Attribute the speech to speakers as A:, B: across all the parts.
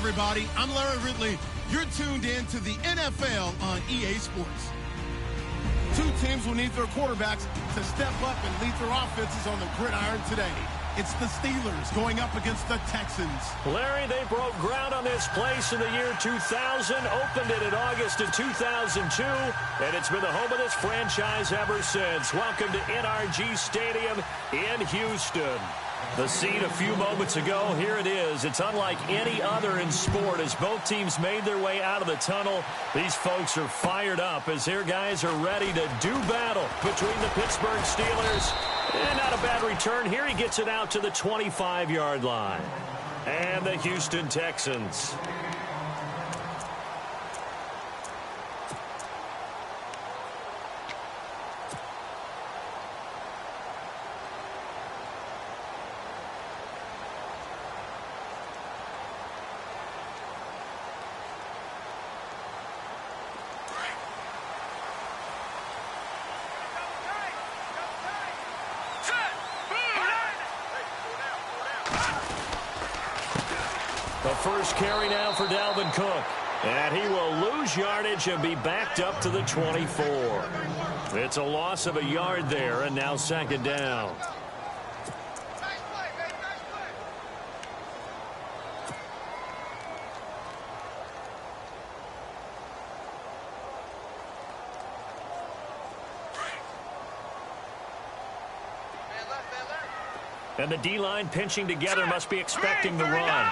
A: everybody. I'm Larry Ridley. You're tuned in to the NFL on EA Sports. Two teams will need their quarterbacks to step up and lead their offenses on the gridiron today. It's the Steelers going up against the Texans.
B: Larry, they broke ground on this place in the year 2000, opened it in August of 2002, and it's been the home of this franchise ever since. Welcome to NRG Stadium in Houston. The scene a few moments ago, here it is. It's unlike any other in sport as both teams made their way out of the tunnel. These folks are fired up as their guys are ready to do battle between the Pittsburgh Steelers. And not a bad return. Here he gets it out to the 25-yard line. And the Houston Texans. The first carry now for Dalvin Cook. And he will lose yardage and be backed up to the 24. It's a loss of a yard there, and now second down. And the D-line pinching together, must be expecting the run.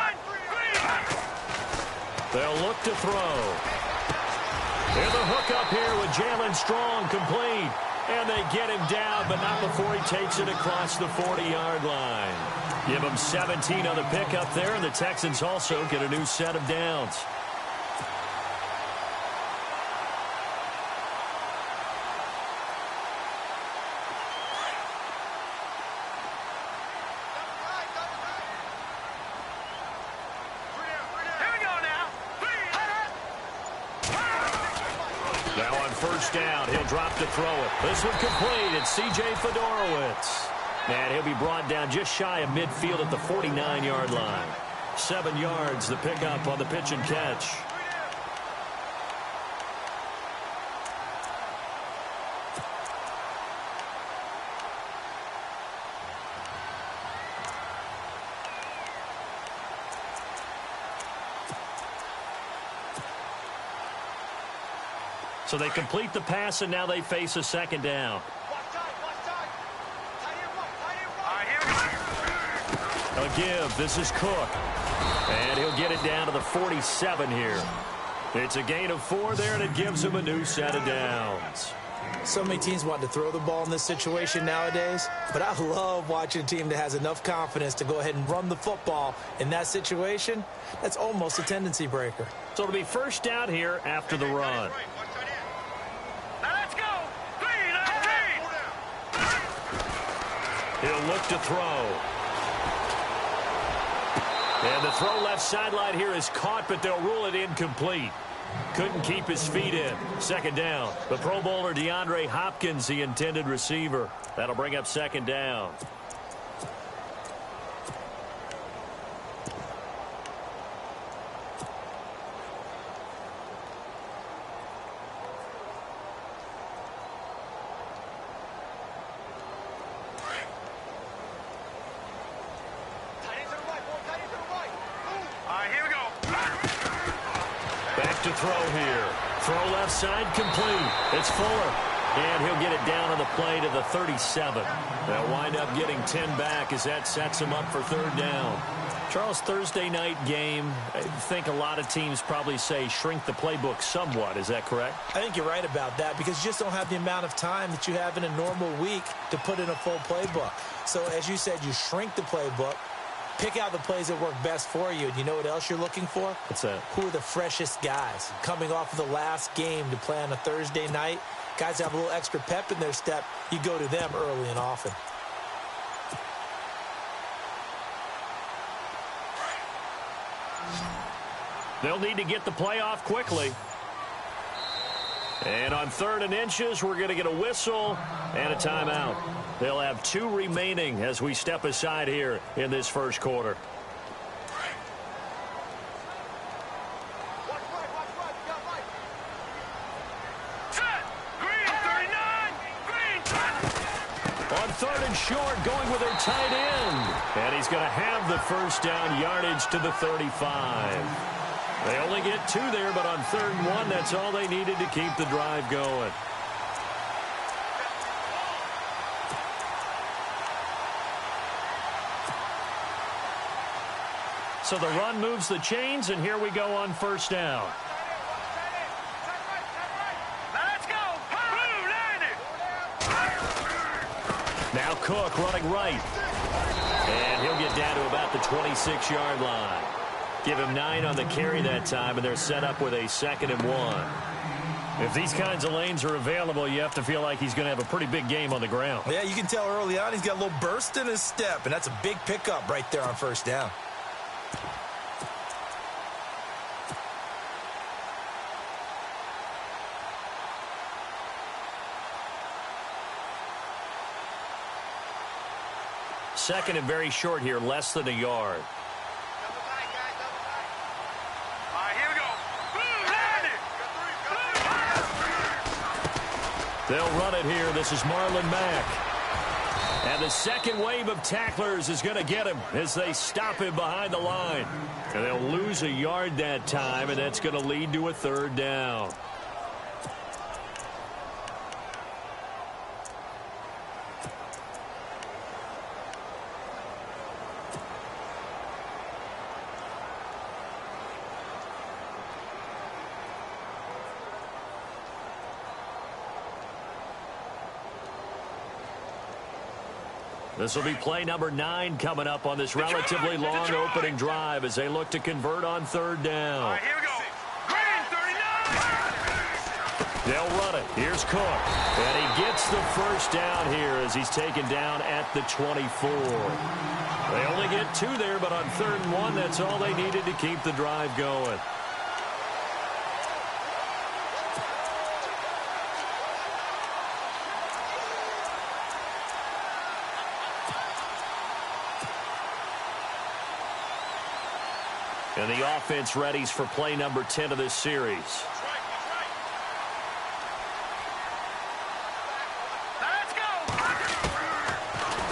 B: They'll look to throw. And the hook up here with Jalen Strong complete. And they get him down, but not before he takes it across the 40-yard line. Give him 17 on the pickup there, and the Texans also get a new set of downs. First down, he'll drop to throw it. This one complete. It's C.J. Fedorowicz. And he'll be brought down just shy of midfield at the 49-yard line. 7 yards, the pickup on the pitch and catch. So they complete the pass, and now they face a second down. A give. This is Cook. And he'll get it down to the 47 here. It's a gain of 4 there, and it gives him a new set of downs.
C: So many teams want to throw the ball in this situation nowadays, but I love watching a team that has enough confidence to go ahead and run the football in that situation. That's almost a tendency breaker.
B: So it'll be first down here after the run. He'll look to throw. And the throw left sideline here is caught, but they'll rule it incomplete. Couldn't keep his feet in. Second down. The Pro Bowler DeAndre Hopkins, the intended receiver. That'll bring up second down. To throw here. Throw left side complete. It's Fuller. And he'll get it down on the play to the 37. They'll wind up getting 10 back as that sets him up for third down. Charles, Thursday night game, I think a lot of teams probably say shrink the playbook somewhat. Is that correct?
C: I think you're right about that because you just don't have the amount of time that you have in a normal week to put in a full playbook. So as you said, you shrink the playbook. Pick out the plays that work best for you. And you know what else you're looking for?
B: What's that?
C: Who are the freshest guys coming off of the last game to play on a Thursday night? Guys have a little extra pep in their step. You go to them early and often.
B: They'll need to get the play off quickly. And on 3rd and inches, we're going to get a whistle and a timeout. They'll have 2 remaining as we step aside here in this first quarter. On 3rd and short, going with their tight end. And he's going to have the first down yardage to the 35. They only get 2 there, but on 3rd and 1, that's all they needed to keep the drive going. So the run moves the chains, and here we go on 1st down.
D: Let's go!
B: Now Cook running right. And he'll get down to about the 26-yard line. Give him 9 on the carry that time, and they're set up with a 2nd and 1. If these kinds of lanes are available, you have to feel like he's going to have a pretty big game on the ground.
C: Yeah, you can tell early on he's got a little burst in his step, and that's a big pickup right there on 1st down.
B: Second and very short here, less than a yard. They'll run it here. This is Marlon Mack. And the second wave of tacklers is going to get him as they stop him behind the line. And they'll lose a yard that time, and that's going to lead to a 3rd down. This will be play number 9 coming up on this relatively long opening drive as they look to convert on 3rd down.
D: All right, here we go. Green, 39!
B: They'll run it. Here's Cook. And he gets the first down here as he's taken down at the 24. They only get 2 there, but on 3rd and 1, that's all they needed to keep the drive going. And the offense readies for play number 10 of this series.
D: Let's go!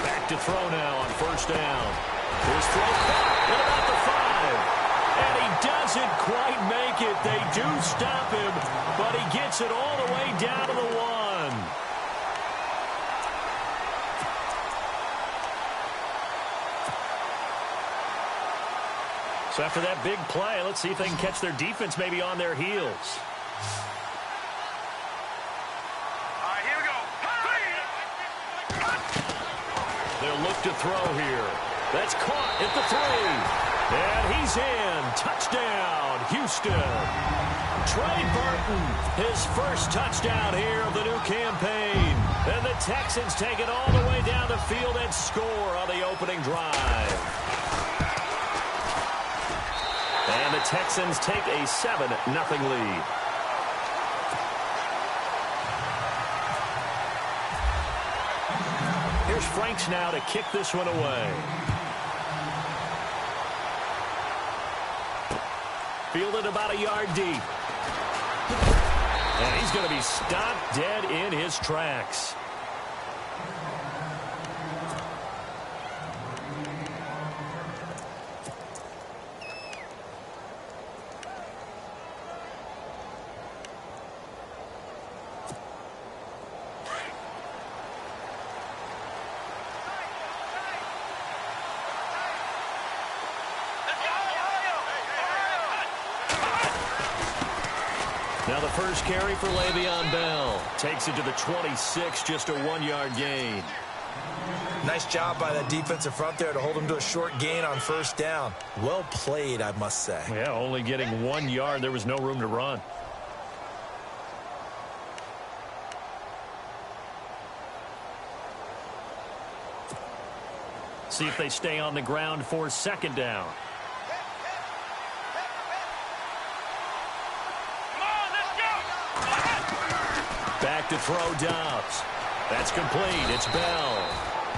B: Back to throw now on 1st down. His throw at about the 5. And he doesn't quite make it. They do stop him, but he gets it all the way down to the 1. So after that big play, let's see if they can catch their defense maybe on their heels.
D: All right, here we go.
B: They'll look to throw here. That's caught at the 3. And he's in. Touchdown, Houston. Trey Burton, his first touchdown here of the new campaign. And the Texans take it all the way down the field and score on the opening drive. And the Texans take a 7-0 lead. Here's Franks now to kick this one away. Fielded about a yard deep. And he's going to be stopped dead in his tracks. Now the first carry for Le'Veon Bell. Takes it to the 26, just a 1-yard gain.
C: Nice job by that defensive front there to hold him to a short gain on 1st down. Well played, I must say.
B: Yeah, only getting 1 yard. There was no room to run. See if they stay on the ground for 2nd down. Back to throw Dobbs. That's complete. It's Bell.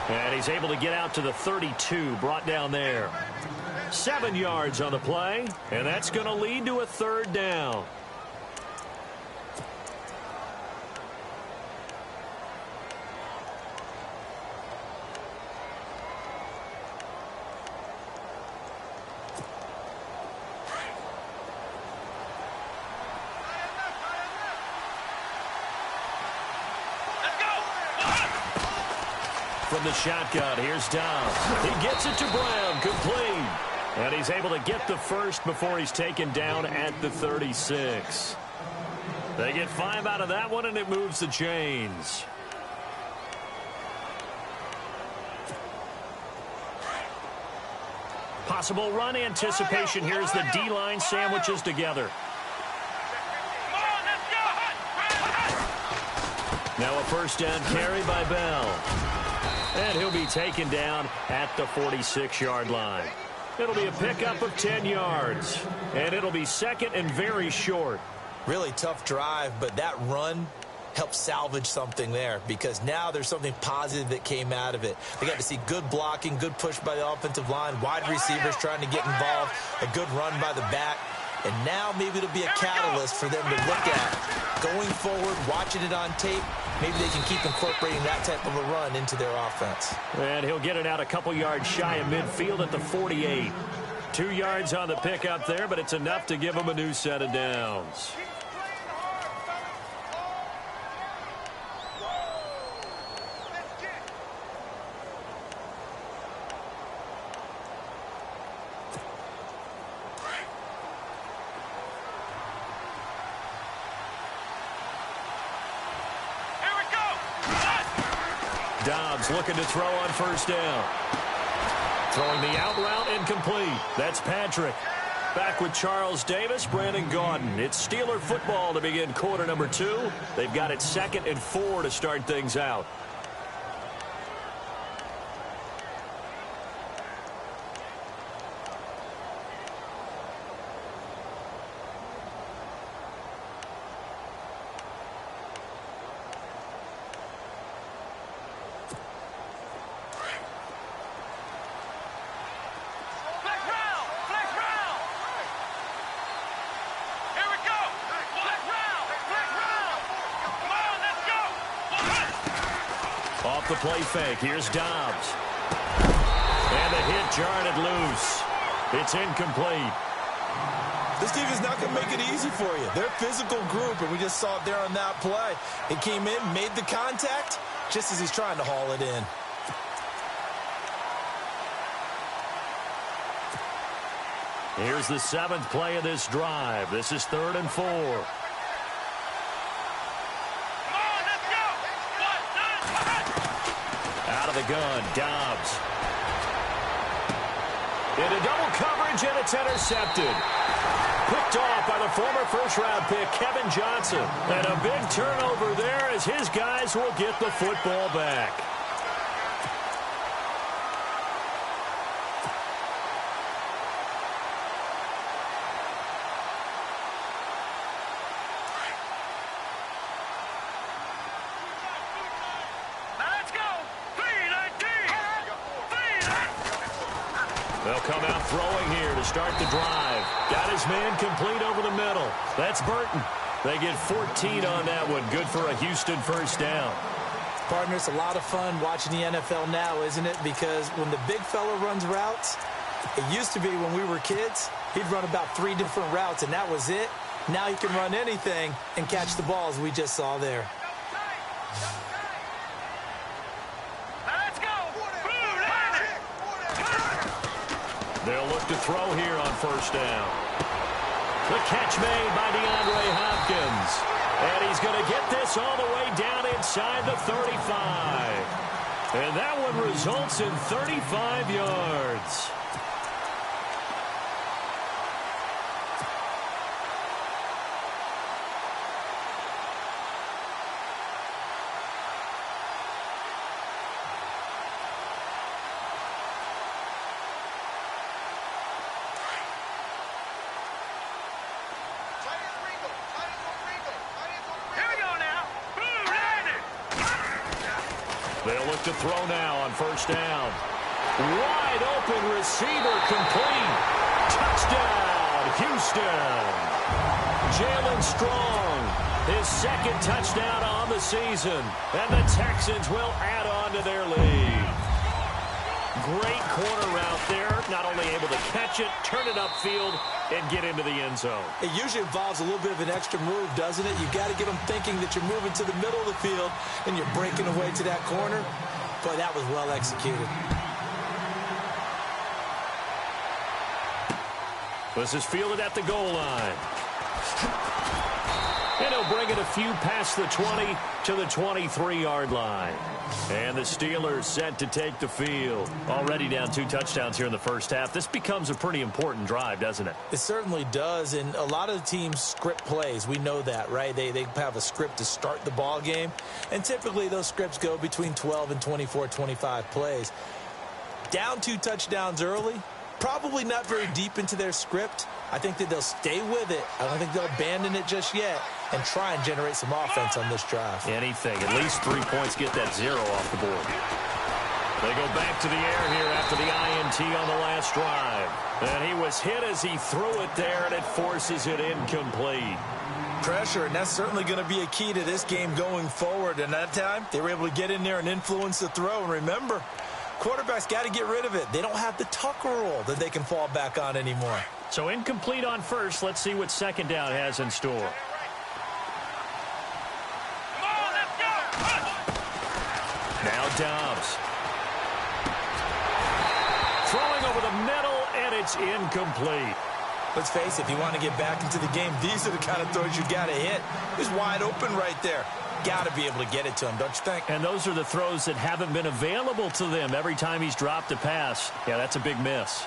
B: And he's able to get out to the 32, brought down there. 7 yards on the play, and that's going to lead to a 3rd down. from the shotgun. Here's Dobbs. He gets it to Brown, complete. And he's able to get the first before he's taken down at the 36. They get 5 out of that one, and it moves the chains. Possible run anticipation. Here's the D-line sandwiches together. Now a first down carry by Bell. And he'll be taken down at the 46-yard line. It'll be a pickup of 10 yards. And it'll be second and very short.
C: Really tough drive, but that run helped salvage something there because now there's something positive that came out of it. They got to see good blocking, good push by the offensive line, wide receivers trying to get involved, a good run by the back. And now maybe it'll be a catalyst for them to look at going forward, watching it on tape. Maybe they can keep incorporating that type of a run into their offense.
B: And he'll get it out a couple yards shy of midfield at the 48. 2 yards on the pickup there, but it's enough to give him a new set of downs. Dobbs looking to throw on first down. Throwing the out route incomplete. That's Patrick. Back with Charles Davis, Brandon Gaudin. It's Steeler football to begin quarter number 2. They've got it 2nd and 4 to start things out. Off the play fake, here's Dobbs. And the hit jarred it loose. It's incomplete.
C: This defense is not going to make it easy for you. They're a physical group, and we just saw it there on that play. It came in, made the contact, just as he's trying to haul it in.
B: Here's the 7th play of this drive. This is 3rd and 4. Out of the gun, Dobbs. Into double coverage, and it's intercepted. Picked off by the former first-round pick, Kevin Johnson. And a big turnover there as his guys will get the football back. They'll come out throwing here to start the drive. Got his man complete over the middle. That's Burton. They get 14 on that one. Good for a Houston first down.
C: Partner, it's a lot of fun watching the NFL now, isn't it? Because when the big fella runs routes, it used to be when we were kids, he'd run about 3 different routes, and that was it. Now he can run anything and catch the balls we just saw there.
B: They'll look to throw here on first down. The catch made by DeAndre Hopkins. And he's going to get this all the way down inside the 35. And that one results in 35 yards. They'll look to throw now on first down. Wide open receiver complete. Touchdown, Houston. Jalen Strong, his 2nd touchdown on the season. And the Texans will add on to their lead. Great corner route there. Not only able to catch it, turn it upfield, and get into the end zone.
C: It usually involves a little bit of an extra move, doesn't it? You've got to get them thinking that you're moving to the middle of the field and you're breaking away to that corner. Boy, that was well executed.
B: This is fielded at the goal line. And he'll bring it a few past the 20 to the 23-yard line. And the Steelers set to take the field. Already down 2 touchdowns here in the first half. This becomes a pretty important drive, doesn't it?
C: It certainly does, and a lot of the teams script plays. We know that, right? They have a script to start the ball game, and typically those scripts go between 12 and 24, 25 plays. Down 2 touchdowns early, probably not very deep into their script. I think that they'll stay with it. I don't think they'll abandon it just yet and try and generate some offense on this drive.
B: Anything. At least 3 points, get that 0 off the board. They go back to the air here after the INT on the last drive. And he was hit as he threw it there, and it forces it incomplete.
C: Pressure, and that's certainly going to be a key to this game going forward. And that time, they were able to get in there and influence the throw. And remember, quarterbacks got to get rid of it. They don't have the Tucker rule that they can fall back on anymore.
B: So incomplete on first. Let's see what second down has in store.
D: Come on, let's go.
B: Now Dobbs. Throwing over the middle, and it's incomplete.
C: Let's face it, if you want to get back into the game, these are the kind of throws you got to hit. He's wide open right there. Got to be able to get it to him, don't you think?
B: And those are the throws that haven't been available to them every time he's dropped a pass. Yeah, that's a big miss.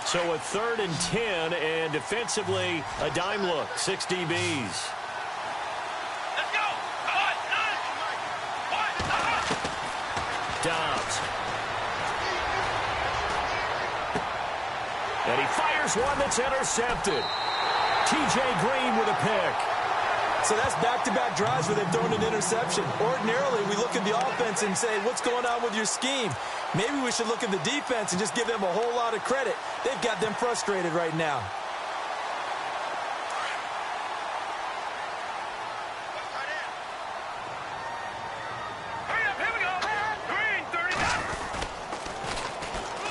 B: So a 3rd and 10, and defensively, a dime look, 6 DBs.
D: Let's go.
B: Dobbs. And he fires one that's intercepted. T.J. Green with a pick.
C: So that's back-to-back drives where they've thrown an interception. Ordinarily, we look at the offense and say, what's going on with your scheme? Maybe we should look at the defense and just give them a whole lot of credit. They've got them frustrated right now.
D: Hurry up, here we go. Green, 39.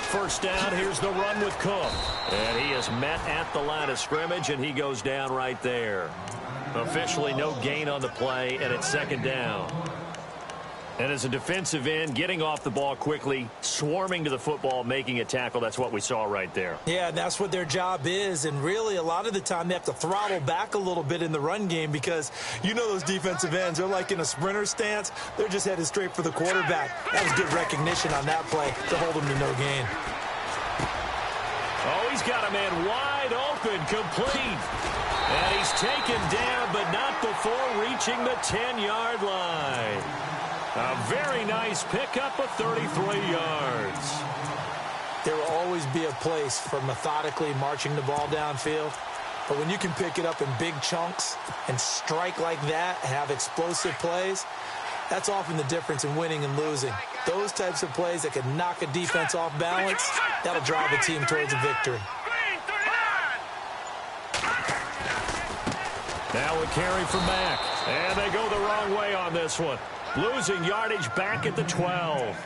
B: First down, here's the run with Cook. And he is met at the line of scrimmage, and he goes down right there. Officially no gain on the play, and it's second down. And as a defensive end, getting off the ball quickly, swarming to the football, making a tackle, that's what we saw right there.
C: Yeah, that's what their job is, and really a lot of the time they have to throttle back a little bit in the run game because you know those defensive ends, they're like in a sprinter stance. They're just headed straight for the quarterback. That was good recognition on that play to hold him to no gain.
B: Oh, he's got a man wide open, complete. And he's taken down, but not before reaching the 10-yard line. A very nice pickup of 33 yards.
C: There will always be a place for methodically marching the ball downfield. But when you can pick it up in big chunks and strike like that, have explosive plays, that's often the difference in winning and losing. Those types of plays that can knock a defense off balance, that'll drive a team towards a victory.
B: Now a carry from Mack. And they go the wrong way on this one. Losing yardage back at the 12.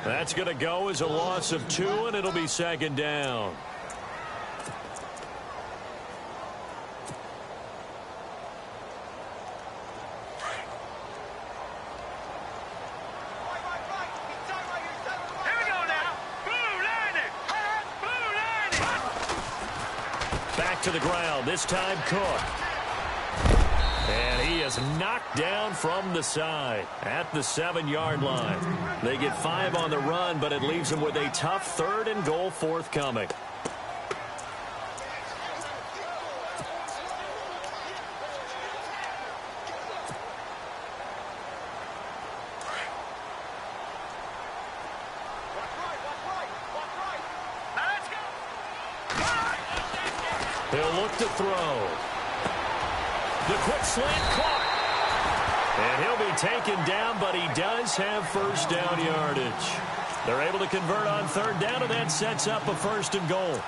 B: That's going to go as a loss of 2, and it'll be second down.
D: Here we go now. Blue line.
B: Back to the ground. This time Cook. And he is knocked down from the side at the 7-yard line. They get 5 on the run, but it leaves them with a tough 3rd and goal forthcoming. He'll look to throw. The quick slant caught. And he'll be taken down, but he does have first down yardage. They're able to convert on 3rd down, and that sets up a 1st and goal.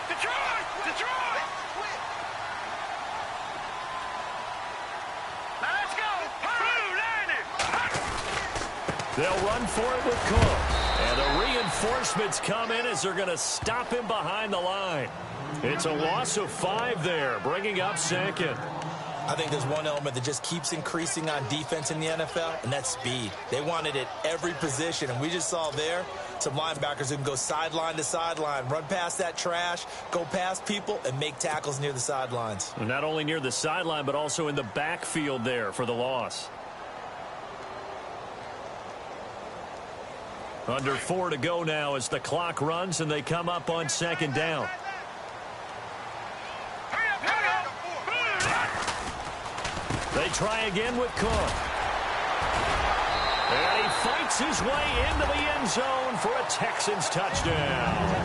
D: Detroit! Detroit! Let's go! Blue line.
B: They'll run for it with Cook. And a reinforcement Reinforcements come in as they're going to stop him behind the line. It's a loss of 5 there, bringing up second.
C: I think there's one element that just keeps increasing on defense in the NFL, and that's speed. They want it at every position, and we just saw there some linebackers who can go sideline to sideline, run past that trash, go past people, and make tackles near the sidelines.
B: And not only near the sideline, but also in the backfield there for the loss. Under 4 to go now as the clock runs, and they come up on second down. They try again with Cook. And he fights his way into the end zone for a Texans touchdown.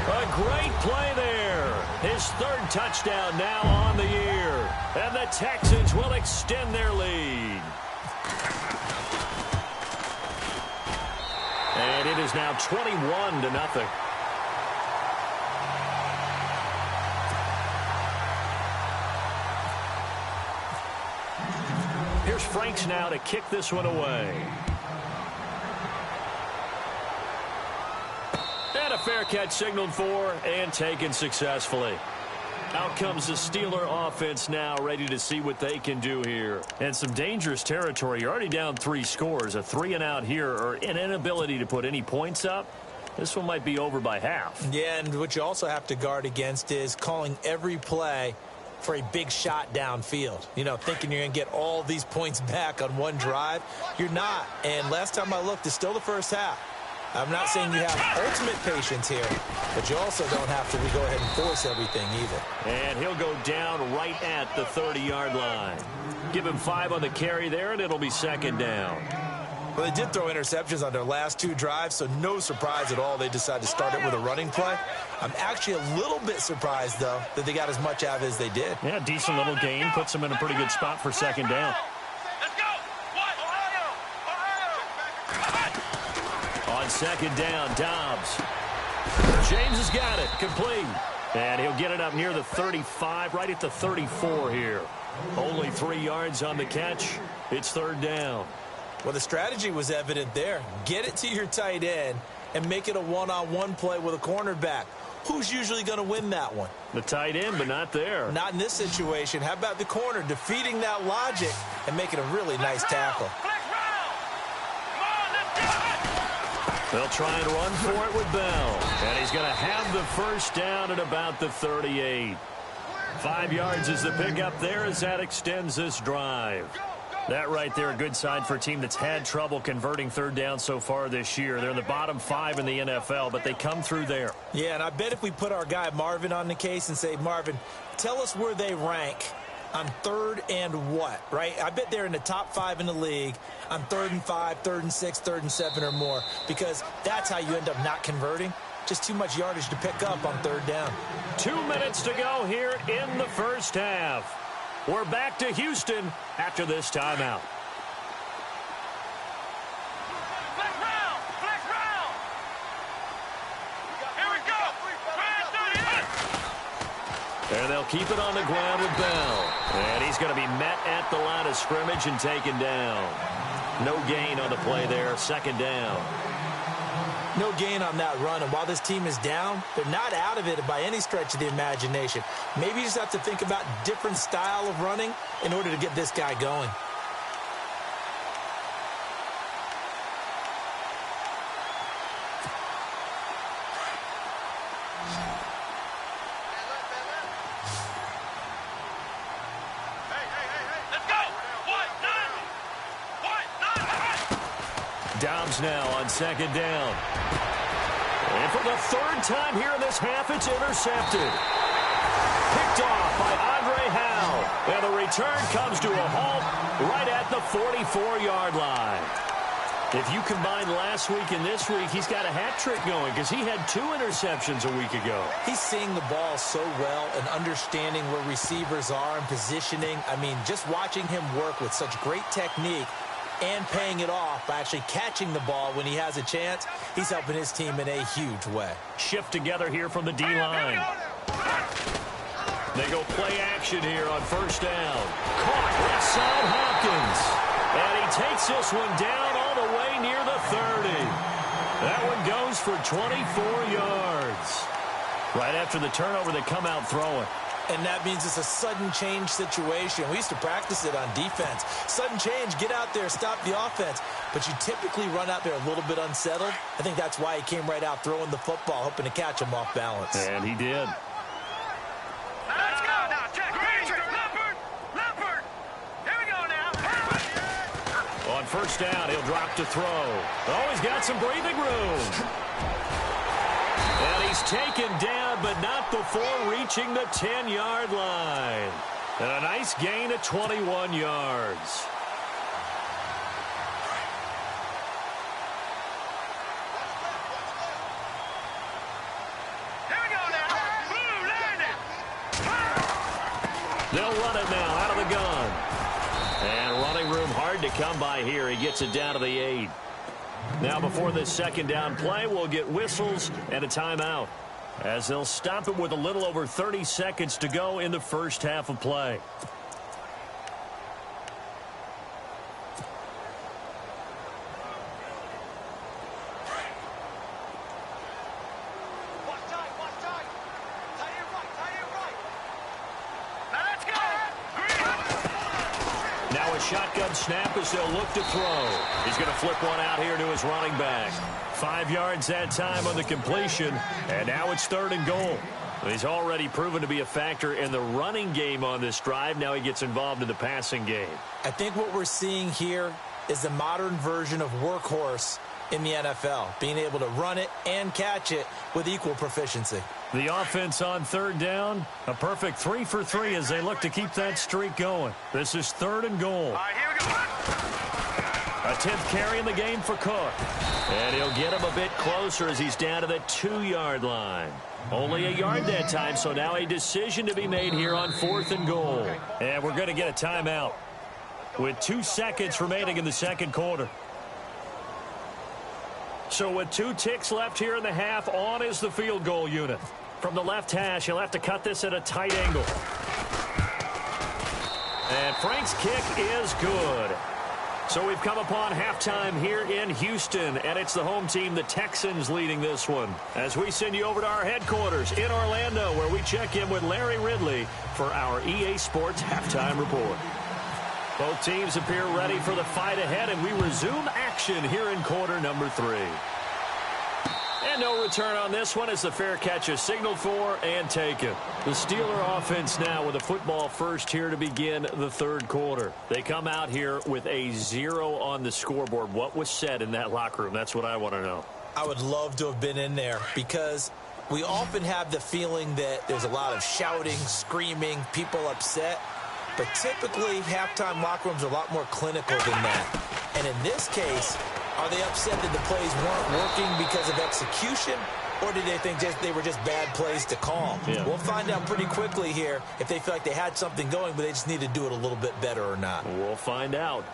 B: A great play there. His 3rd touchdown now on the year. And the Texans will extend their lead. And it is now 21-0. Here's Franks now to kick this one away. And a fair catch signaled for and taken successfully. Out comes the Steeler offense now, ready to see what they can do here. And some dangerous territory. You're already down 3 scores. A 3-and-out here, or an inability to put any points up. This one might be over by half.
C: Yeah, and what you also have to guard against is calling every play for a big shot downfield. You know, thinking you're going to get all these points back on one drive. You're not. And last time I looked, it's still the first half. I'm not saying you have ultimate patience here, but you also don't have to go ahead and force everything either.
B: And he'll go down right at the 30-yard line. Give him 5 on the carry there, and it'll be second down.
C: Well, they did throw interceptions on their last 2 drives, so no surprise at all they decided to start it with a running play. I'm actually a little bit surprised, though, that they got as much out of it as they did.
B: Yeah, decent little gain. Puts them in a pretty good spot for second down. On second down, Dobbs. James has got it. Complete. And he'll get it up near the 35, right at the 34 here. Only 3 yards on the catch. It's third down.
C: Well, the strategy was evident there. Get it to your tight end and make it a one-on-one play with a cornerback. Who's usually going to win that one?
B: The tight end, but not there.
C: Not in this situation. How about the corner defeating that logic and making a really nice tackle?
B: They'll try and run for it with Bell. And he's going to have the first down at about the 38. 5 yards is the pickup there as that extends this drive. That right there, a good sign for a team that's had trouble converting third down so far this year. They're in the bottom 5 in the NFL, but they come through there.
C: Yeah, and I bet if we put our guy Marvin on the case and say, Marvin, tell us where they rank on 3rd and what, right? I bet they're in the top 5 in the league on 3rd and 5, 3rd and 6, 3rd and 7 or more, because that's how you end up not converting. Just too much yardage to pick up on 3rd down.
B: 2 minutes to go here in the first half. We're back to Houston after this timeout.
D: Flex round. Here we go.
B: And they'll keep it on the ground with Bell. And he's going to be met at the line of scrimmage and taken down. No gain on the play there, second down.
C: No gain on that run, and while this team is down, they're not out of it by any stretch of the imagination. Maybe you just have to think about different style of running in order to get this guy going.
D: Let's go.
B: Dobbs now on second down. And for the 3rd time here in this half, it's intercepted. Picked off by Andre Howe. And the return comes to a halt right at the 44-yard line. If you combine last week and this week, he's got a hat trick going because he had 2 interceptions a week ago.
C: He's seeing the ball so well and understanding where receivers are and positioning. I mean, just watching him work with such great technique and paying it off by actually catching the ball when he has a chance, he's helping his team in a huge way.
B: Shift together here from the D-line. They go play action here on first down. Caught left side Hopkins. And he takes this one down all the way near the 30. That one goes for 24 yards. Right after the turnover, they come out throwing.
C: And that means it's a sudden change situation. We used to practice it on defense. Sudden change, get out there, stop the offense. But you typically run out there a little bit unsettled. I think that's why he came right out throwing the football, hoping to catch him off balance.
B: And he did.
D: Let's go. Now, check. Leopard. Here we go now.
B: On first down, he'll drop to throw. Oh, he's got some breathing room. And he's taken down, but not before reaching the 10-yard line. And a nice gain of 21 yards.
D: Here we go now. Blue, land it.
B: They'll run it now out of the gun. And running room hard to come by here. He gets it down to the 8. Now before this second down play, we'll get whistles and a timeout, as they'll stop it with a little over 30 seconds to go in the first half of play. Now a shotgun snap as they'll look to throw. He's going to flip one out here to his running back. 5 yards that time on the completion, and now it's 3rd and goal. He's already proven to be a factor in the running game on this drive. Now he gets involved in the passing game.
C: I think what we're seeing here is the modern version of workhorse in the NFL, being able to run it and catch it with equal proficiency.
B: The offense on 3rd down, a perfect 3 for 3 as they look to keep that streak going. This is 3rd and goal.
D: All right, here we go.
B: A 10th carry in the game for Cook. And he'll get him a bit closer as he's down to the 2-yard line. Only a yard that time, so now a decision to be made here on 4th and goal. And we're going to get a timeout with 2 seconds remaining in the second quarter. So with 2 ticks left here in the half, on is the field goal unit. From the left hash, he'll have to cut this at a tight angle. And Frank's kick is good. So we've come upon halftime here in Houston, and it's the home team, the Texans, leading this one. As we send you over to our headquarters in Orlando, where we check in with Larry Ridley for our EA Sports Halftime Report. Both teams appear ready for the fight ahead, and we resume action here in quarter number 3. And no return on this one as the fair catch is signaled for and taken. The Steeler offense now with a football first here to begin the 3rd quarter. They come out here with a 0 on the scoreboard. What was said in that locker room? That's what I want to know.
C: I would love to have been in there because we often have the feeling that there's a lot of shouting, screaming, people upset. But typically, halftime locker rooms are a lot more clinical than that. And in this case, are they upset that the plays weren't working because of execution, or did they think they were just bad plays to call?
B: Yeah.
C: We'll find out pretty quickly here if they feel like they had something going, but they just need to do it a little bit better or not.
B: We'll find out.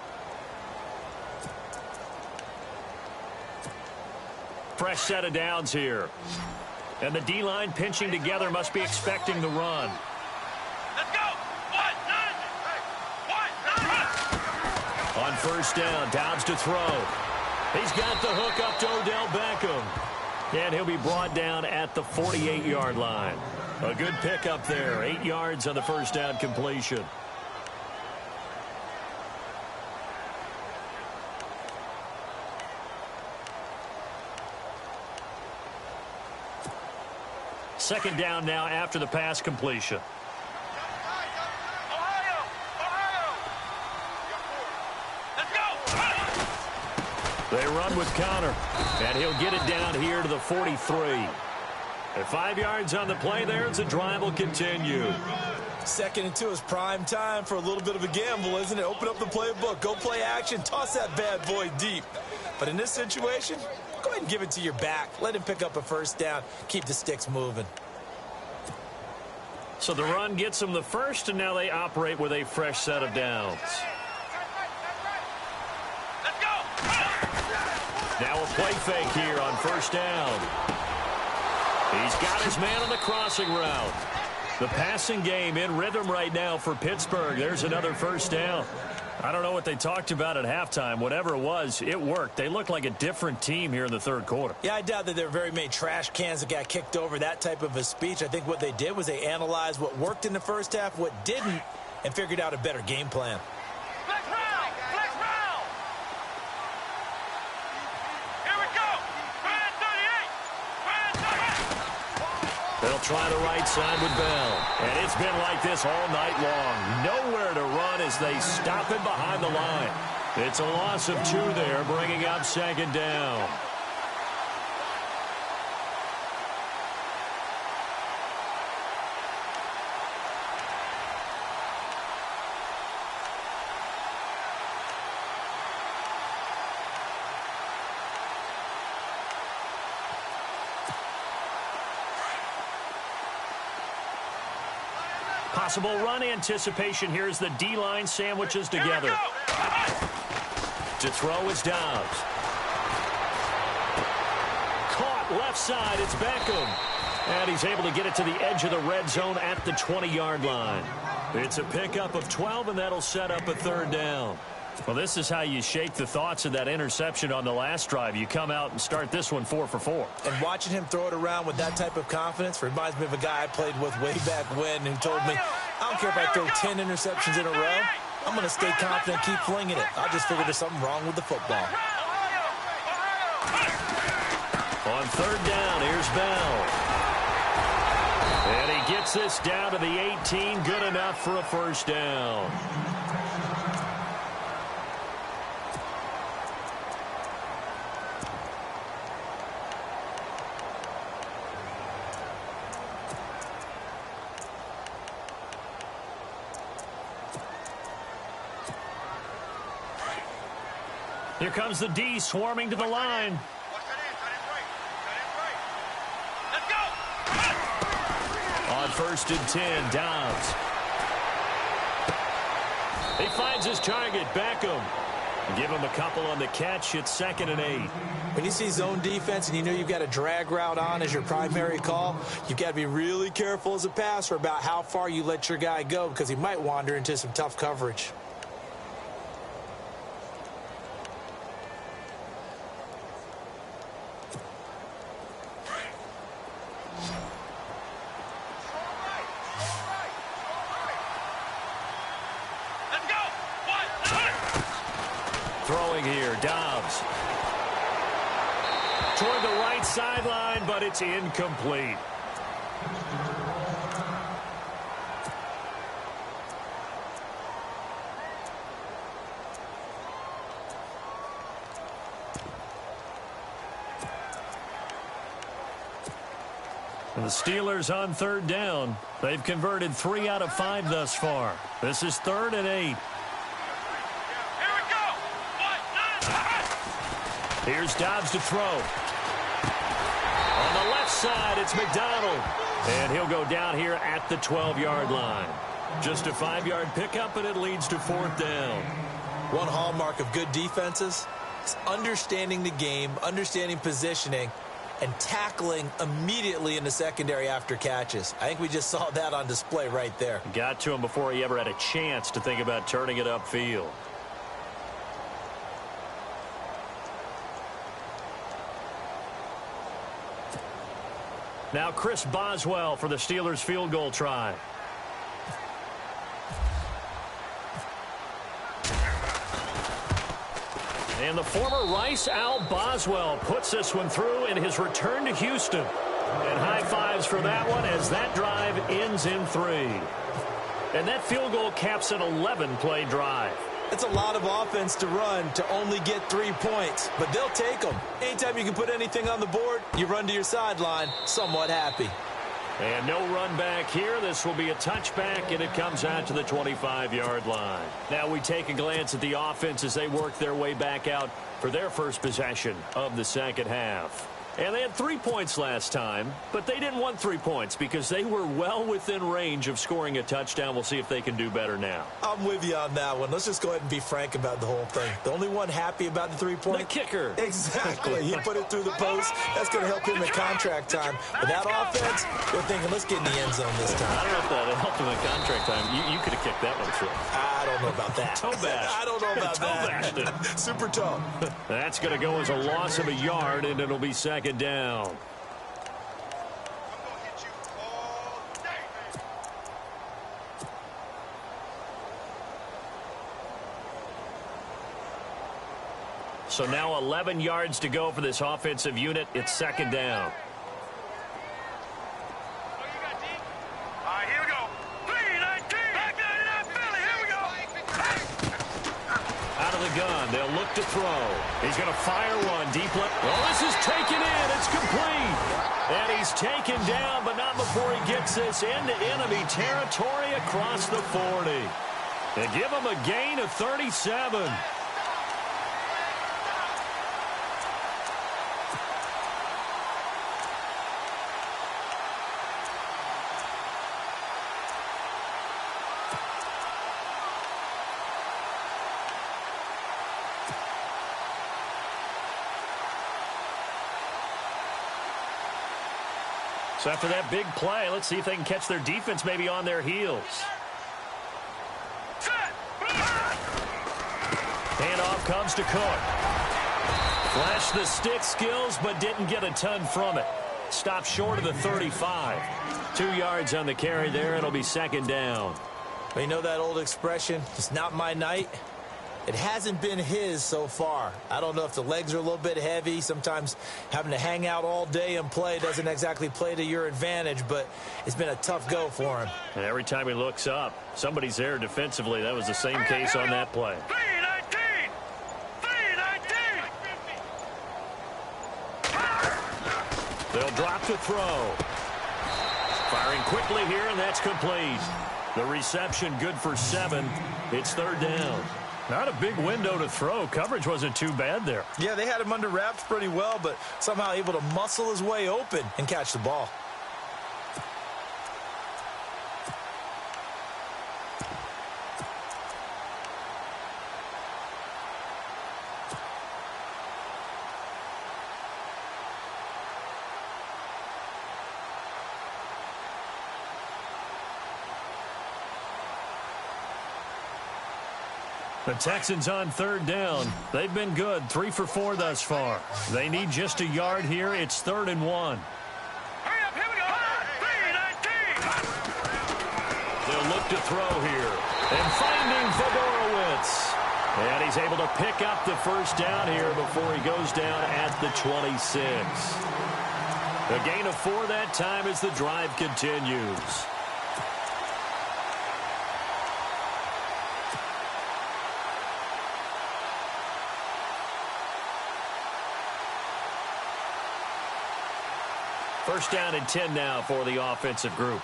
B: Fresh set of downs here. And the D-line pinching together must be expecting the run.
D: Let's go.
B: On first down, Downs to throw. He's got the hook up to Odell Beckham. And he'll be brought down at the 48-yard line. A good pickup there. 8 yards on the first down completion. Second down now after the pass completion. They run with Connor, and he'll get it down here to the 43. At 5 yards on the play there, the drive will continue.
C: 2nd and 2 is prime time for a little bit of a gamble, isn't it? Open up the playbook, go play action, toss that bad boy deep. But in this situation, go ahead and give it to your back. Let him pick up a first down, keep the sticks moving.
B: So the run gets them the first, and now they operate with a fresh set of downs. Now a play fake here on first down. He's got his man on the crossing route. The passing game in rhythm right now for Pittsburgh. There's another first down. I don't know what they talked about at halftime. Whatever it was, it worked. They looked like a different team here in the third quarter.
C: Yeah, I doubt that there were very many trash cans that got kicked over, that type of a speech. I think what they did was they analyzed what worked in the first half, what didn't, and figured out a better game plan.
D: Flex round! Flex round! Here we go! Brand 38!
B: They'll try the right side with Bell. And it's been like this all night long. Nowhere to run as they stop it behind the line. It's a loss of 2 there, bringing up second down. Possible run anticipation here as the D-line sandwiches together. To throw is Dobbs. Caught left side, it's Beckham. And he's able to get it to the edge of the red zone at the 20-yard line. It's a pickup of 12, and that'll set up a third down. Well, this is how you shake the thoughts of that interception on the last drive. You come out and start this one 4 for 4.
C: And watching him throw it around with that type of confidence reminds me of a guy I played with way back when who told me, I don't care if I throw 10 interceptions in a row. I'm going to stay confident, keep flinging it. I just figured there's something wrong with the football.
B: On third down, here's Bell. And he gets this down to the 18. Good enough for a first down. Here comes the D swarming to the line.
D: Let's go!
B: On first and 10, Dobbs. He finds his target, Beckham. Give him a couple on the catch. It's 2nd and 8.
C: When you see zone defense and you know you've got a drag route on as your primary call, you've got to be really careful as a passer about how far you let your guy go because he might wander into some tough coverage.
B: Throwing here, Dobbs. Toward the right sideline, but it's incomplete. And the Steelers on third down. They've converted 3 out of 5 thus far. This is 3rd and 8. Here's Dobbs to throw. On the left side, it's McDonald. And he'll go down here at the 12-yard line. Just a 5-yard pickup, and it leads to 4th down.
C: One hallmark of good defenses is understanding the game, understanding positioning, and tackling immediately in the secondary after catches. I think we just saw that on display right there.
B: Got to him before he ever had a chance to think about turning it upfield. Now Chris Boswell for the Steelers field goal try. And the former Rice Al Boswell puts this one through in his return to Houston. And high fives for that one as that drive ends in 3. And that field goal caps an 11-play drive.
C: It's a lot of offense to run to only get 3 points, but they'll take them. Anytime you can put anything on the board, you run to your sideline, somewhat happy.
B: And no run back here. This will be a touchback, and it comes out to the 25-yard line. Now we take a glance at the offense as they work their way back out for their first possession of the second half. And they had 3 points last time, but they didn't want 3 points because they were well within range of scoring a touchdown. We'll see if they can do better now.
C: I'm with you on that one. Let's just go ahead and be frank about the whole thing. The only one happy about the 3-point?
B: The kicker.
C: Exactly. He put it through the post. That's going to help him in contract time. But that offense, they're thinking, let's get in the end zone this time.
B: I don't know if that helped him in contract time. You could have kicked that one through.
C: I don't know about that.
B: Toe bash.
C: I don't know about
B: that.
C: Toe bashed it. Super toe.
B: That's going to go as a loss of a yard, and it'll be second down. So now 11 yards to go for this offensive unit. It's second down.
D: All right, here we go. 3-19. Back 99 Philly. Here we go.
B: Out of the gun. They'll look to throw. He's going to fire one deep left. Well, this is taken in. It's complete. And he's taken down, but not before he gets this into enemy territory across the 40. They give him a gain of 37. So after that big play, let's see if they can catch their defense maybe on their heels. Handoff comes to Cook. Flashed the stick skills, but didn't get a ton from it. Stopped short of the 35. 2 yards on the carry there. It'll be second down.
C: You know that old expression, it's not my night? It hasn't been his so far. I don't know if the legs are a little bit heavy. Sometimes having to hang out all day and play doesn't exactly play to your advantage, but it's been a tough go for him.
B: And every time he looks up, somebody's there defensively. That was the same case on that play.
D: 3-19. 3-19.
B: They'll drop to throw. Firing quickly here, and that's complete. The reception good for 7. It's third down. Not a big window to throw. Coverage wasn't too bad there.
C: Yeah, they had him under wraps pretty well, but somehow able to muscle his way open and catch the ball.
B: The Texans on third down. They've been good. 3 for 4 thus far. They need just a yard here. It's 3rd and 1.
D: Hurry up, here we go. 3-19.
B: They'll look to throw here. And finding Fedorowicz. And he's able to pick up the first down here before he goes down at the 26. A gain of 4 that time as the drive continues. First down and 10 now for the offensive group.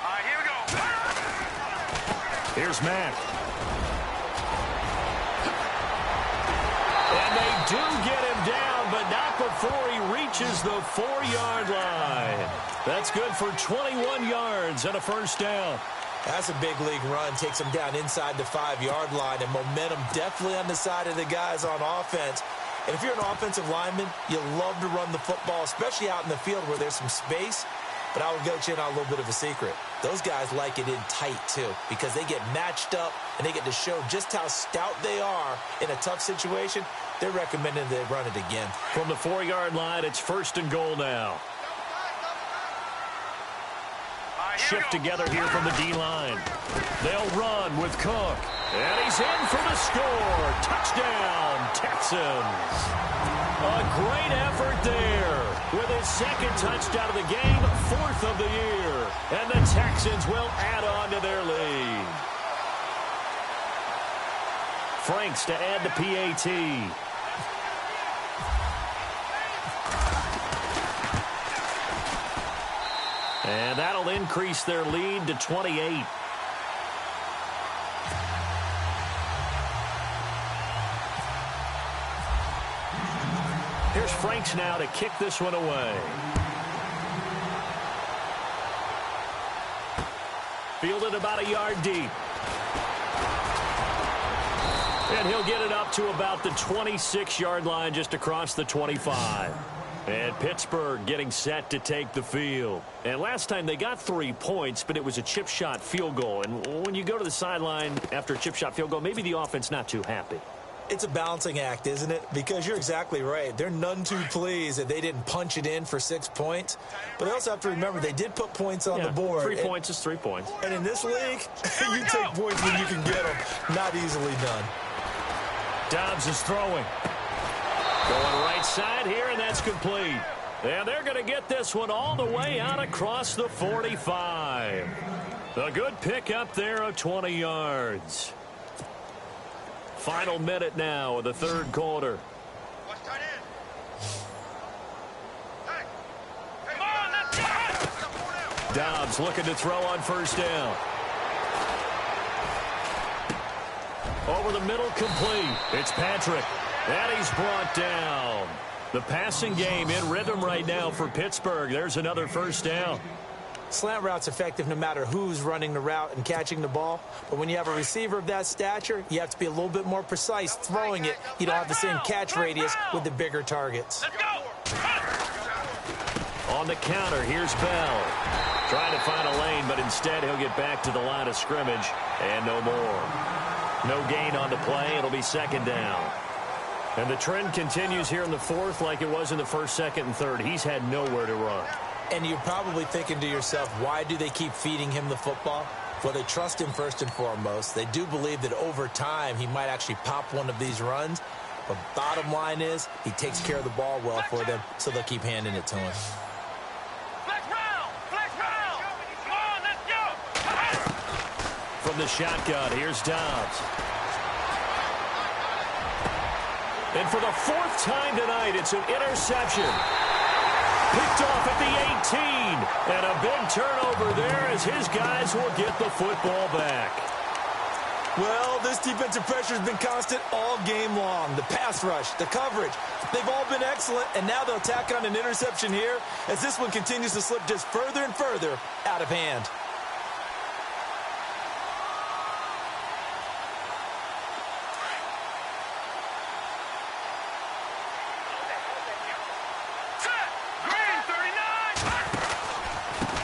D: All right, here we go.
B: Here's Mack. And they do get him down, but not before he reaches the 4-yard line. That's good for 21 yards and a first down.
C: That's a big league run. Takes him down inside the 5-yard line, and momentum definitely on the side of the guys on offense. And if you're an offensive lineman, you love to run the football, especially out in the field where there's some space. But I would let you in on a little bit of a secret. Those guys like it in tight, too, because they get matched up and they get to show just how stout they are in a tough situation. They're recommending they run it again.
B: From the 4-yard line, it's 1st and goal now. Shift together here from the D-line. They'll run with Cook. And he's in for the score. Touchdown, Texans. A great effort there. With his 2nd touchdown of the game, 4th of the year. And the Texans will add on to their lead. Franks to add the PAT. And that'll increase their lead to 28. Franks now to kick this one away. Fielded about a yard deep. And he'll get it up to about the 26-yard line, just across the 25. And Pittsburgh getting set to take the field. And last time they got 3 points, but it was a chip shot field goal. And when you go to the sideline after a chip shot field goal, maybe the offense not too happy.
C: It's a balancing act, isn't it? Because you're exactly right. They're none too pleased that they didn't punch it in for 6 points. But they also have to remember they did put points on the board.
B: 3 points is 3 points.
C: And in this league, you take points when you can get them. Not easily done.
B: Dobbs is throwing. Going right side here, and that's complete. And they're going to get this one all the way out across the 45. A good pickup there of 20 yards. Final minute now of the third quarter. Dobbs looking to throw on first down. Over the middle, complete. It's Patrick. And he's brought down. The passing game in rhythm right now for Pittsburgh. There's another first down.
C: Slant route's effective no matter who's running the route and catching the ball. But when you have a receiver of that stature, you have to be a little bit more precise throwing it. You don't have the same catch radius with the bigger targets.
B: On the counter, here's Bell. Trying to find a lane, but instead he'll get back to the line of scrimmage. And no more. No gain on the play. It'll be second down. And the trend continues here in the fourth like it was in the first, second, and third. He's had nowhere to run.
C: And you're probably thinking to yourself, why do they keep feeding him the football? Well, they trust him first and foremost. They do believe that over time he might actually pop one of these runs. But bottom line is he takes care of the ball well for them, so they'll keep handing it to him.
D: Come on, let's go.
B: From the shotgun, here's Dobbs. And for the fourth time tonight, it's an interception. Picked off at the 18. And a big turnover there as his guys will get the football back.
C: Well, this defensive pressure has been constant all game long. The pass rush, the coverage, they've all been excellent. And now they'll tack on an interception here as this one continues to slip just further and further out of hand.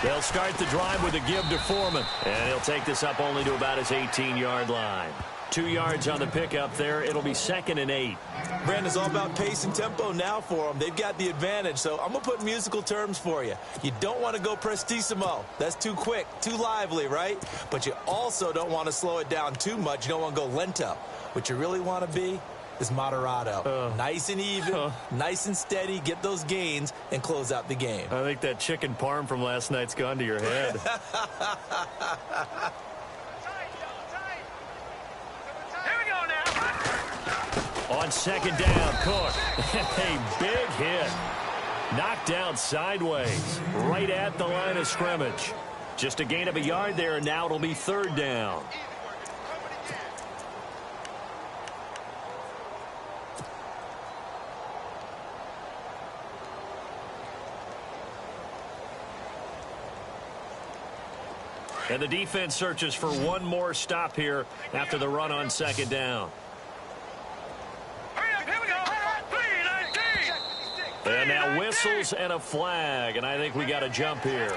B: They'll start the drive with a give to Foreman. And he'll take this up only to about his 18-yard line. 2 yards on the pickup there. It'll be 2nd and 8.
C: Brandon's all about pace and tempo now for them. They've got the advantage, so I'm going to put musical terms for you. You don't want to go prestissimo. That's too quick, too lively, right? But you also don't want to slow it down too much. You don't want to go lento. What you really want to be is moderato. Nice and even, nice and steady, get those gains, and close out the game.
B: I think that chicken parm from last night's gone to your head.
D: Here we go now.
B: On second down, Cook. A big hit. Knocked down sideways, right at the line of scrimmage. Just a gain of a yard there, and now it'll be 3rd down. And the defense searches for one more stop here after the run on second down.
D: Hurry up, here we go. 3-19.
B: And now whistles and a flag, and I think we got a jump here.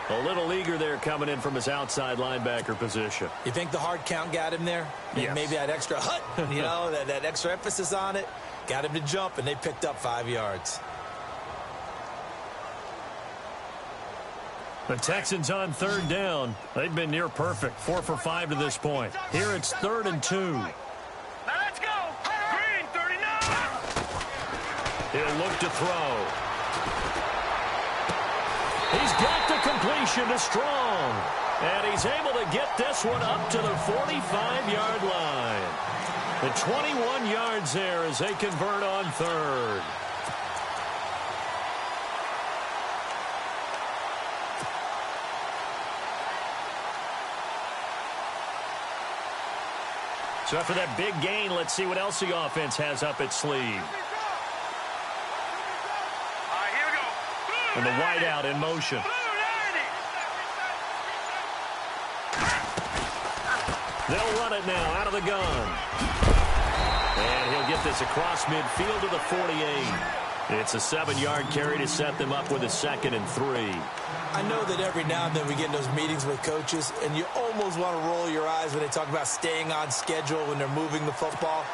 B: A little eager there coming in from his outside linebacker position.
C: You think the hard count got him there?
B: Yes.
C: Maybe that extra hut, that extra emphasis on it, got him to jump, and they picked up 5 yards.
B: The Texans on 3rd down. They've been near perfect. 4 for 5 to this point. Here it's 3rd and 2.
D: Now let's go. Green 39.
B: He'll look to throw. He's got the completion to Strong. And he's able to get this one up to the 45-yard line. The 21 yards there as they convert on 3rd. So after that big gain, let's see what else the offense has up its sleeve. And the wideout in motion. They'll run it now out of the gun. And he'll get this across midfield to the 48. It's a 7-yard carry to set them up with a 2nd and 3.
C: I know that every now and then we get in those meetings with coaches, and you almost want to roll your eyes when they talk about staying on schedule when they're moving the football.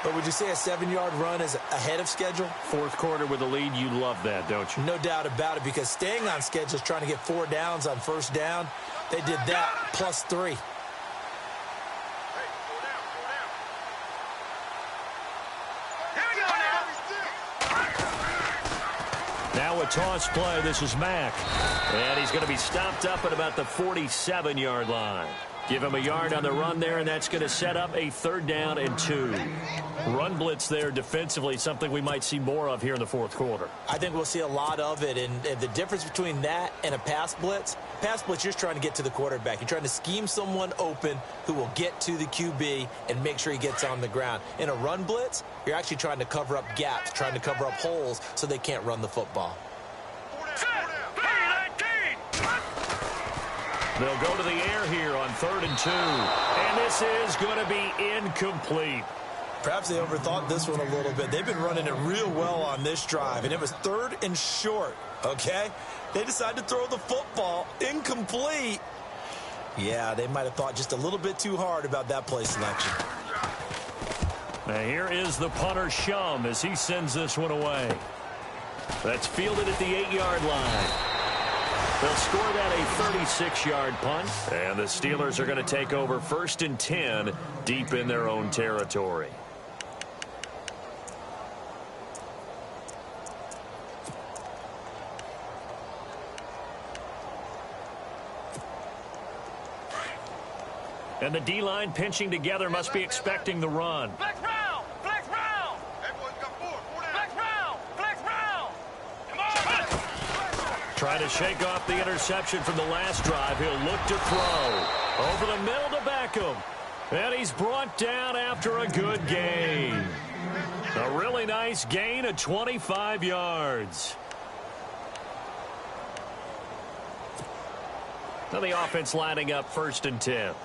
C: But would you say a 7-yard run is ahead of schedule?
B: Fourth quarter with a lead, you love that, don't you?
C: No doubt about it, because staying on schedule is trying to get 4 downs on first down. They did that plus 3.
B: Now a toss play. This is Mack. And he's going to be stopped up at about the 47-yard line. Give him a yard on the run there, and that's going to set up a 3rd down and 2. Run blitz there defensively, something we might see more of here in the fourth quarter.
C: I think we'll see a lot of it, and the difference between that and a pass blitz, you're just trying to get to the quarterback. You're trying to scheme someone open who will get to the QB and make sure he gets on the ground. In a run blitz, you're actually trying to cover up gaps, trying to cover up holes so they can't run the football.
B: They'll go to the air here on 3rd and 2. And this is going to be incomplete.
C: Perhaps they overthought this one a little bit. They've been running it real well on this drive, and it was 3rd and short, okay? They decided to throw the football incomplete. Yeah, they might have thought just a little bit too hard about that play selection.
B: Now here is the punter, Shum, as he sends this one away. That's fielded at the 8-yard line. They'll score that a 36-yard punt, and the Steelers are going to take over 1st and 10 deep in their own territory. And the D-line pinching together must be expecting the run.
D: Flex round! Flex round! Everyone's got 4. Flex round! Flex round! Come on!
B: Trying to shake off the interception from the last drive. He'll look to throw. Over the middle to Beckham. And he's brought down after a good gain. A really nice gain of 25 yards. Now the offense lining up 1st and 10.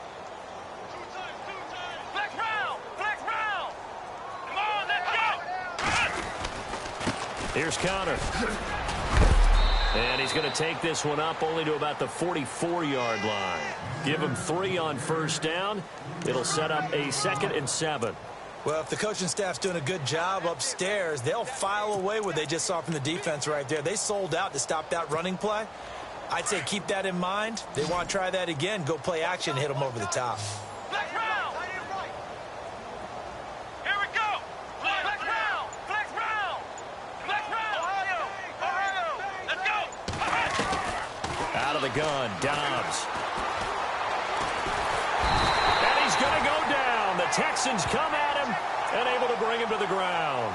B: Here's Connor. And he's going to take this one up only to about the 44-yard line. Give him 3 on 1st down. It'll set up a 2nd and 7.
C: Well, if the coaching staff's doing a good job upstairs, they'll file away what they just saw from the defense right there. They sold out to stop that running play. I'd say keep that in mind. They want to try that again. Go play action, hit them over the top.
B: The gun, Dobbs. And he's going to go down. The Texans come at him and able to bring him to the ground.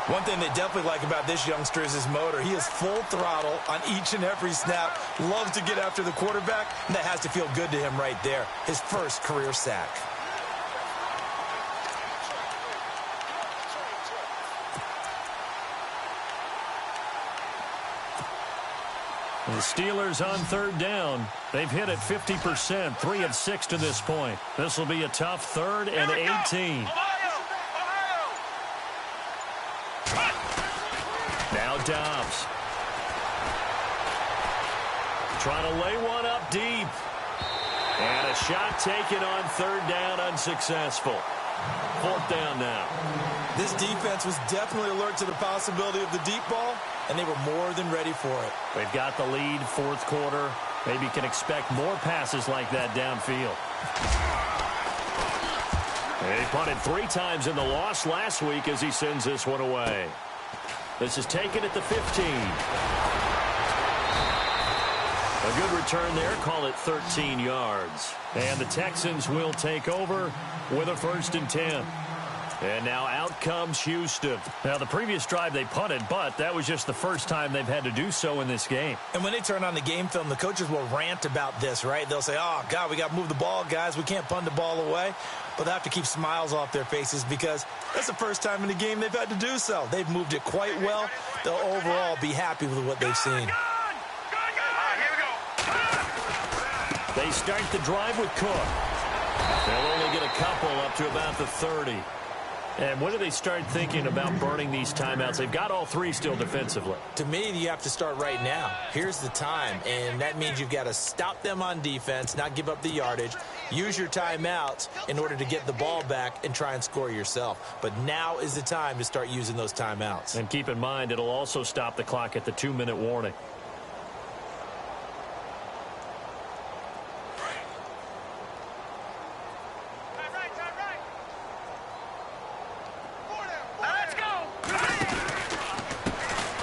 C: One thing they definitely like about this youngster is his motor. He is full throttle on each and every snap. Loves to get after the quarterback, and that has to feel good to him right there. His first career sack.
B: The Steelers on 3rd down. They've hit it 50%, 3 of 6 to this point. This will be a tough 3rd and 18. Now Dobbs. Trying to lay one up deep. And a shot taken on 3rd down, unsuccessful. 4th down now.
C: This defense was definitely alert to the possibility of the deep ball, and they were more than ready for it.
B: They've got the lead, 4th quarter. Maybe can expect more passes like that downfield. And he punted 3 times in the loss last week as he sends this one away. This is taken at the 15. A good return there, call it 13 yards. And the Texans will take over with a 1st and 10. And now out comes Houston. Now, the previous drive they punted, but that was just the first time they've had to do so in this game.
C: And when they turn on the game film, the coaches will rant about this, right? They'll say, oh, God, we got to move the ball, guys. We can't punt the ball away. But they have to keep smiles off their faces because that's the first time in the game they've had to do so. They've moved it quite well. They'll overall be happy with what they've seen.
B: They start the drive with Cook. They'll only get a couple up to about the 30. And when do they start thinking about burning these timeouts? They've got all three still defensively.
C: To me, you have to start right now. Here's the time, and that means you've got to stop them on defense, not give up the yardage, use your timeouts in order to get the ball back and try and score yourself. But now is the time to start using those timeouts.
B: And keep in mind, it'll also stop the clock at the 2-minute warning.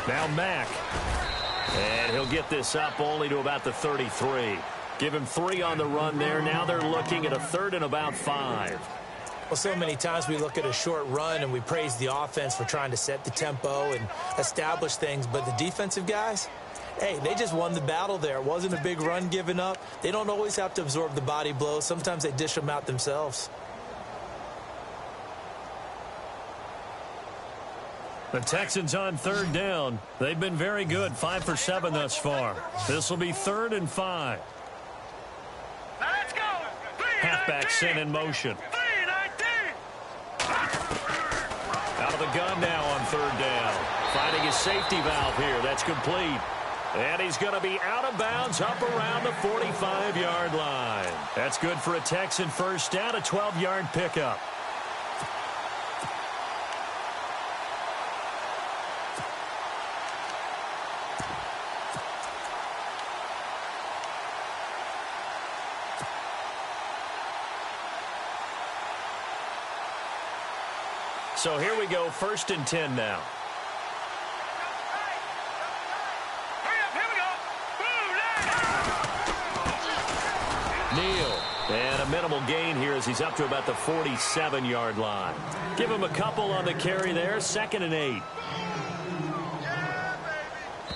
B: Now Mack. And he'll get this up only to about the 33. Give him 3 on the run there. Now they're looking at a 3rd and about 5.
C: Well, so many times we look at a short run and we praise the offense for trying to set the tempo and establish things. But the defensive guys, hey, they just won the battle there. It wasn't a big run given up. They don't always have to absorb the body blows. Sometimes they dish them out themselves.
B: The Texans on 3rd down. They've been very good, 5 for 7 thus far. This will be 3rd and 5.
D: Let's go.
B: Halfback sent in motion.
D: 319.
B: Out of the gun now on 3rd down. Finding his safety valve here. That's complete. And he's going to be out of bounds up around the 45-yard line. That's good for a Texan first down, a 12-yard pickup. So here we go, 1st and 10 now.
D: Here we go.
B: Neal. And a minimal gain here as he's up to about the 47-yard line. Give him a couple on the carry there, 2nd and 8.
D: Yeah, baby.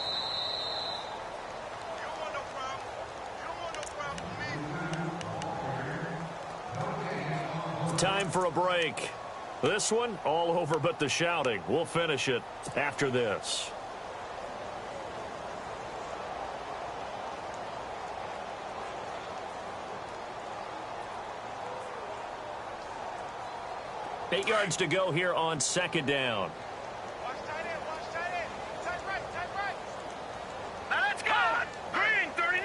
D: You don't want no problem. You don't want no problem with me.
B: Time for a break. This one, all over but the shouting. We'll finish it after this. Eight yards to go here on 2nd down.
D: Watch tight end. Watch tight end. Tight right. Tight right. Now let's go. Green 39.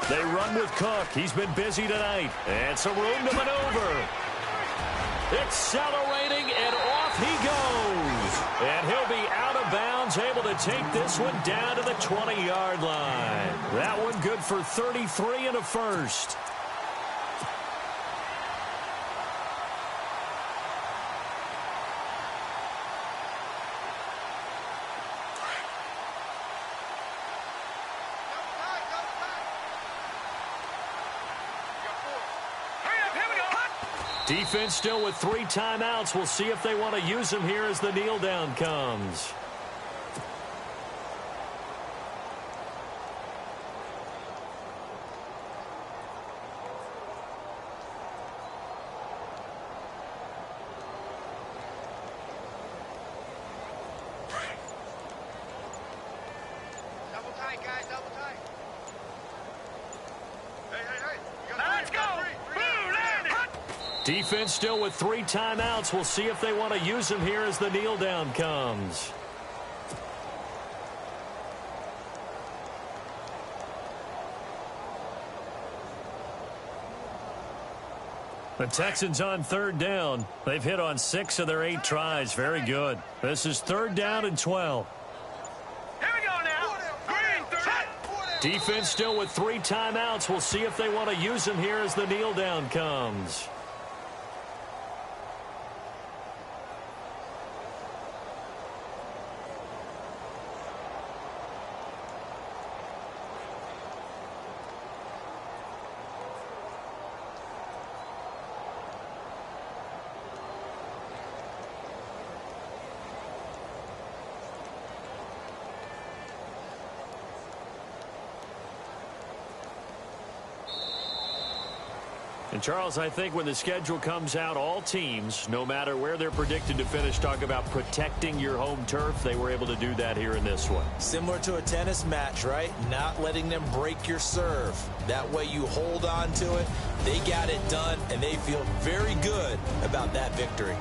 B: They run with Cook. He's been busy tonight. And some room to maneuver. Accelerating, and off he goes. And he'll be out of bounds, able to take this one down to the 20-yard line. That one good for 33 and a first. Defense still with 3 timeouts. We'll see if they want to use them here as the kneel down comes.
D: Double tight, guys. Double tight. Hey. Let's go. Boom, landed.
B: Defense still with 3 timeouts. We'll see if they want to use them here as the kneel down comes. The Texans on 3rd down. They've hit on 6 of their 8 tries. Very good. This is 3rd down and 12.
D: Here we go now. Green 30.
B: Defense still with 3 timeouts. We'll see if they want to use them here as the kneel down comes. And, Charles, I think when the schedule comes out, all teams, no matter where they're predicted to finish, talk about protecting your home turf. They were able to do that here in this one.
C: Similar to a tennis match, right? Not letting them break your serve. That way you hold on to it. They got it done, and they feel very good about that victory.